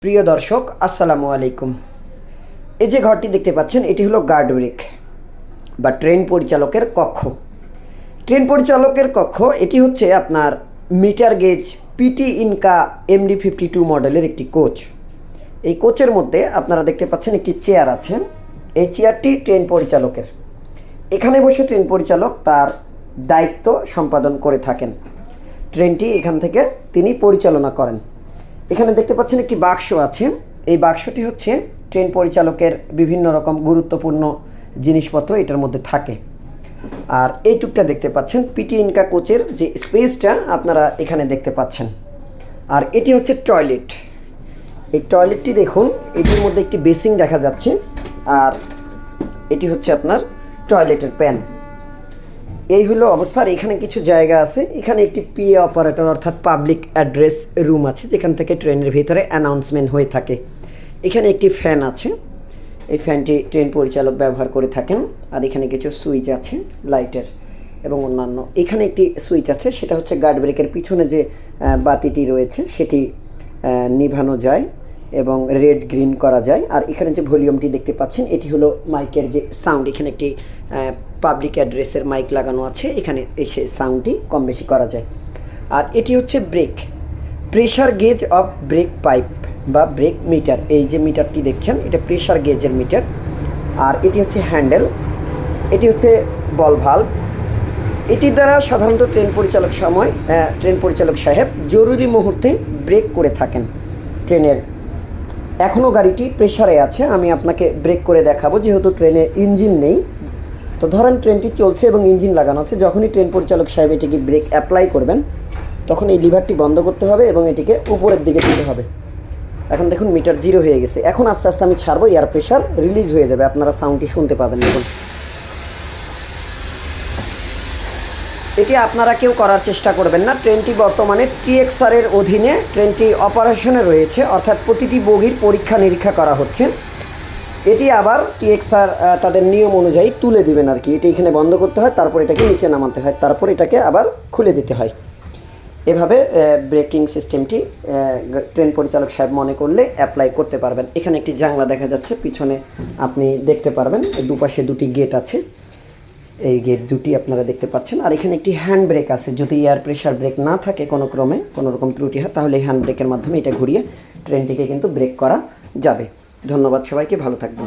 প্রিয় দর্শক আসসালামু আলাইকুম। এই যে ঘরটি দেখতে পাচ্ছেন এটি হলো গার্ড ব্রেক বা ট্রেন পরিচালকের কক্ষ। ট্রেন পরিচালকের কক্ষ এটি হচ্ছে আপনার metre gauge PT Inca MD-52 মডেলের একটি কোচ। এই কোচের মধ্যে আপনারা দেখতে পাচ্ছেন একটি চেয়ার আছে। এই চেয়ারটি ট্রেন পরিচালকের। এখানে বসে ট্রেন পরিচালক তার দায়িত্ব সম্পাদন করে থাকেন। ট্রেনটি এখান থেকে তিনি পরিচালনা করেন। এখানে দেখতে পাচ্ছেন একটি বাক্স আছে। এই বাক্সটি হচ্ছে ট্রেন পরিচালকের বিভিন্ন রকম গুরুত্বপূর্ণ জিনিসপত্র এটার মধ্যে থাকে। আর এইটুকটা দেখতে পাচ্ছেন পিটি ইনকা কোচের যে স্পেসটা আপনারা এখানে দেখতে পাচ্ছেন। আর এটি হচ্ছে টয়লেট। এই টয়লেটটি দেখুন, এটির মধ্যে একটি বেসিং দেখা যাচ্ছে। আর এটি হচ্ছে আপনার টয়লেটের প্যান। এই হলো অবস্থার। এখানে কিছু জায়গা আছে। এখানে একটি PA অপারেটর অর্থাৎ পাবলিক অ্যাড্রেস রুম আছে, যেখান থেকে ট্রেনের ভিতরে অ্যানাউন্সমেন্ট হয়ে থাকে। এখানে একটি ফ্যান আছে। এই ফ্যানটি ট্রেন পরিচালক ব্যবহার করে থাকেন। আর এখানে কিছু সুইচ আছে লাইটের এবং অন্যান্য। এখানে একটি সুইচ আছে, সেটা হচ্ছে গার্ড ব্রেকের পিছনে যে বাতিটি রয়েছে সেটি নিভানো যায় এবং রেড গ্রিন করা যায়। আর এখানে যে ভলিউমটি দেখতে পাচ্ছেন এটি হলো মাইকের যে সাউন্ড। এখানে একটি পাবলিক অ্যাড্রেসের মাইক লাগানো আছে, এখানে এসে সাউন্ডটি কম বেশি করা যায়। আর এটি হচ্ছে brake, pressure gauge of brake pipe বা ব্রেক মিটার। এই যে মিটারটি দেখছেন এটা প্রেশার গেজের মিটার। আর এটি হচ্ছে হ্যান্ডেল, এটি হচ্ছে বল ভাল্ব। এটির দ্বারা সাধারণত ট্রেন পরিচালক সাহেব জরুরি মুহূর্তে ব্রেক করে থাকেন ট্রেনের। এখনও গাড়িটি প্রেশারে আছে, আমি আপনাকে ব্রেক করে দেখাবো যেহেতু ট্রেনে ইঞ্জিন নেই। তো ধরেন ট্রেনটি চলছে এবং ইঞ্জিন লাগানো আছে। যখনই ট্রেন পরিচালক সাহেব এটিকে ব্রেক অ্যাপ্লাই করবেন তখন এই লিভারটি বন্ধ করতে হবে এবং এটিকে উপরের দিকে দিতে হবে। এখন দেখুন মিটার 0 হয়ে গেছে। এখন আস্তে আস্তে আমি ছাড়বো, এয়ার প্রেশার রিলিজ হয়ে যাবে, আপনারা সাউন্ডটি শুনতে পাবেন। দেখুন, এটি আপনারা কেউ করার চেষ্টা করবেন না। ট্রেনটি বর্তমানে TXR এর অধীনে ট্রেনটি অপারেশনে রয়েছে, অর্থাৎ প্রতিটি বগির পরীক্ষা নিরীক্ষা করা হচ্ছে। এটি আবার TXR তাদের নিয়ম অনুযায়ী তুলে দিবেন আর কি। এটি এখানে বন্ধ করতে হয়, তারপর এটাকে নিচে নামাতে হয়, তারপর এটাকে আবার খুলে দিতে হয়। এভাবে ব্রেকিং সিস্টেমটি ট্রেন পরিচালক সাহেব মনে করলে অ্যাপ্লাই করতে পারবেন। এখানে একটি জানলা দেখা যাচ্ছে, পিছনে আপনি দেখতে পারবেন দুপাশে দুটি গেট আছে। এই গেট দুটি আপনারা দেখতে পাচ্ছেন। আর এখানে একটি হ্যান্ড ব্রেক আছে। যদি এয়ার প্রেশার ব্রেক না থাকে কোনো ক্রমে কোনো রকম ত্রুটি হয়, তাহলে এই হ্যান্ড ব্রেকের মাধ্যমে এটা ঘুরিয়ে ট্রেনটিকে কিন্তু ব্রেক করা যাবে। ধন্যবাদ সবাইকে, ভালো থাকবেন।